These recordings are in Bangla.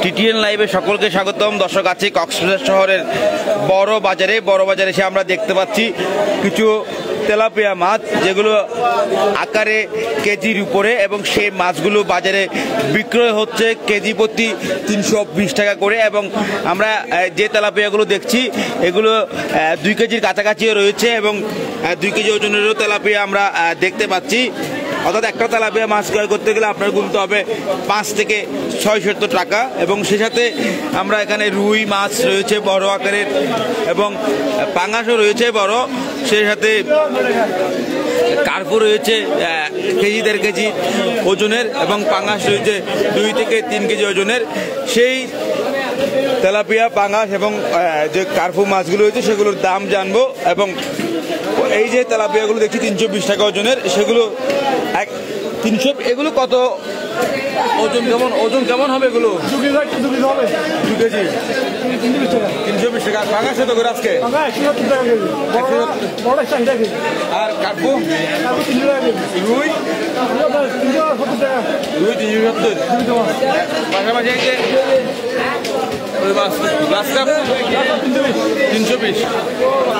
টিটিএন লাইভে সকলকে স্বাগতম। দর্শক, আছে কক্সবাজার শহরের বড় বাজারে এসে আমরা দেখতে পাচ্ছি কিছু তেলাপিয়া মাছ, যেগুলো আকারে কেজির উপরে, এবং সেই মাছগুলো বাজারে বিক্রয় হচ্ছে কেজি প্রতি 320 টাকা করে। এবং আমরা যে তেলাপিয়াগুলো দেখছি এগুলো 2 কেজির কাছাকাছিও রয়েছে, এবং 2 কেজি ওজনেরও তেলাপিয়া আমরা দেখতে পাচ্ছি। অর্থাৎ একটা তেলাপিয়া মাছ ক্রয় করতে গেলে আপনার গুনতে হবে 5 থেকে 600 টাকা। এবং সে সাথে আমরা এখানে রুই মাছ রয়েছে বড় আকারের, এবং পাঙাশও রয়েছে বড়, সেই সাথে কার্পু রয়েছে কেজি 1.5 কেজি ওজনের, এবং পাঙাশ রয়েছে 2 থেকে 3 কেজি ওজনের। সেই তেলাপিয়া, পাঙাশ এবং যে কার্পু মাছগুলো রয়েছে সেগুলোর দাম জানবো। এবং এই যে তেলাপিয়াগুলো দেখছি 320 টাকা ওজনের, সেগুলো 300, এগুলো কত ওজন কেমন হবে এগুলো? 2 কেজি 320 টাকা। পাঙাশ কত করে আজকে? আর কার্পু? রুই 370। পাশাপাশি 320।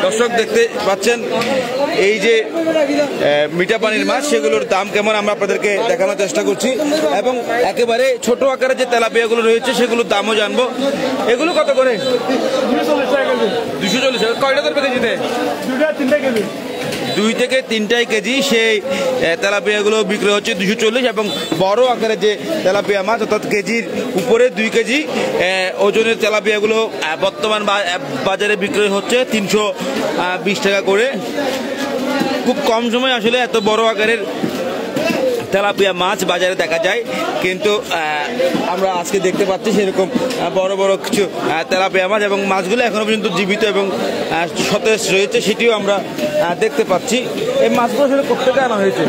দর্শক, দেখতে পাচ্ছেন এই যে মিঠা পানির মাছ, সেগুলোর দাম কেমন আমরা আপনাদেরকে দেখানোর চেষ্টা করছি। এবং একেবারে ছোট আকারের যে তেলাপিয়াগুলো রয়েছে সেগুলোর দামও জানবো। এগুলো কত করে? 240 টাকা। কয়টা করবে কেজিতে? 2 থেকে 3টাই কেজি সেই তেলাপিয়াগুলো বিক্রি হচ্ছে 240। এবং বড় আকারের যে তেলাপিয়া মাছ, অর্থাৎ কেজির উপরে 2 কেজি ওজনের তেলাপিয়াগুলো বর্তমান বাজারে বিক্রয় হচ্ছে 320 টাকা করে। খুব কম সময় আসলে এত বড় আকারের তেলাপিয়া মাছ বাজারে দেখা যায়, কিন্তু আমরা আজকে দেখতে পাচ্ছি সেরকম বড় বড় কিছু তেলাপিয়া মাছ, এবং মাছগুলো এখনো পর্যন্ত জীবিত এবং সতেজ রয়েছে, সেটিও আমরা দেখতে পাচ্ছি। এই মাছগুলো আসলে কোথা আনা হয়েছে?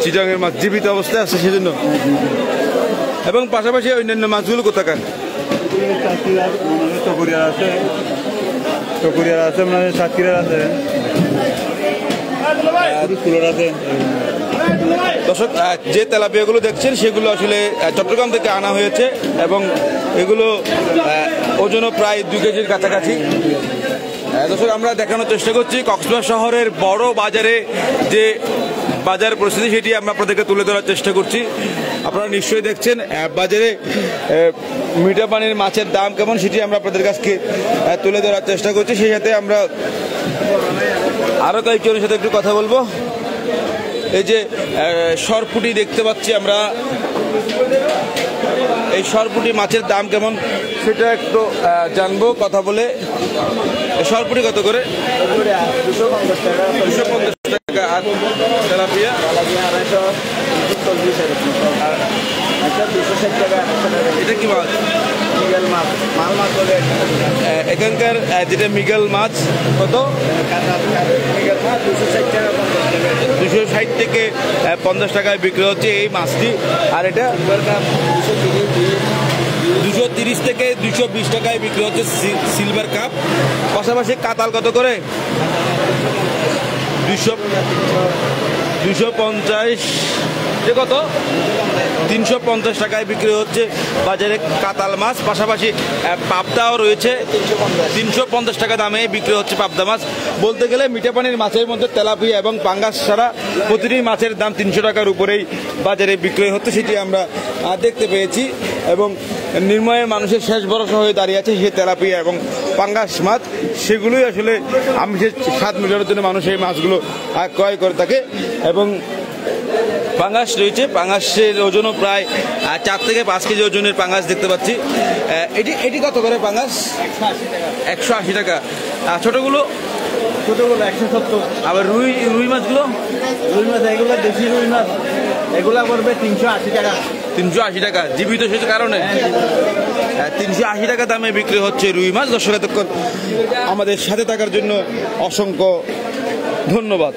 চিটাঙের মাছ জীবিত অবস্থায় আছে সেজন্য। এবং পাশাপাশি অন্যান্য মাছগুলো কোথাকার? চকুরিয়ার আছে, মানে সাতক্ষীরার আছে। দর্শক, যে তেলাপিয়াগুলো দেখছেন সেগুলো আসলে চট্টগ্রাম থেকে আনা হয়েছে, এবং এগুলো ওজনও প্রায় 2 কেজির কাছাকাছি। দর্শক, আমরা দেখানোর চেষ্টা করছি কক্সবাজার শহরের বড় বাজারে যে বাজার পরিস্থিতি, সেটি আমরা আপনাদেরকে তুলে ধরার চেষ্টা করছি। আপনারা নিশ্চয়ই দেখছেন বাজারে মিঠা পানির মাছের দাম কেমন, সেটি আমরা আপনাদের কাছকে তুলে ধরার চেষ্টা করছি। সেই সাথে আমরা আরও কয়েকজনের সাথে একটু কথা বলবো। এই যে সরপুটি দেখতে পাচ্ছি আমরা, এই সরপুটি মাছের দাম কেমন সেটা একটু জানবো কথা বলে। সরপুটি কত করে? 250 টাকা। আর তেলাপিয়া? এটা কি মাছ? মিগেল মাছ, মাল মাছ বলে এখানকার যেটা মিগেল মাছ কত? 260 থেকে 50 টাকায় বিক্রি হচ্ছে এই মাছটি। আর এটা 230 থেকে 220 টাকায় বিক্রি হচ্ছে সিলভার কাপ। পাশাপাশি কাতাল কত করে? 250। কত? 350 টাকায় বিক্রি হচ্ছে বাজারে কাতাল মাছ। পাশাপাশি পাবদাও রয়েছে, 350 টাকা দামে বিক্রি হচ্ছে পাবদা মাছ। বলতে গেলে মিঠা পানির মাছের মধ্যে তেলাপিয়া এবং পাঙ্গাস ছাড়া প্রতিটি মাছের দাম 300 টাকার উপরেই বাজারে বিক্রয় হচ্ছে, সেটি আমরা দেখতে পেয়েছি। এবং নির্ময়ে মানুষের শেষ ভরসা হয়ে দাঁড়িয়ে আছে সেই তেলাপিয়া এবং পাঙ্গাস মাছ। সেগুলোই আসলে আমিষের স্বাদ মেটানোর জন্য মানুষ এই মাছগুলো ক্রয় করে থাকে। এবং পাঙ্গাস রয়েছে, পাঙ্গাসের ওজনও প্রায় 4 থেকে 5 কেজি ওজনের পাঙ্গাস দেখতে পাচ্ছি। এটি কত করে পাঙ্গাস? 180 টাকা। ছোটগুলো? 170। আবার রুই মাছগুলো? রুই মাছ এগুলো দেশি রুই মাছ, এগুলা পড়বে 380 টাকা। 380 টাকা জীবিত সেটার কারণে 380 টাকা দামে বিক্রি হচ্ছে রুই মাছ। দর্শক, এতক্ষণ আমাদের সাথে থাকার জন্য অসংখ্য ধন্যবাদ।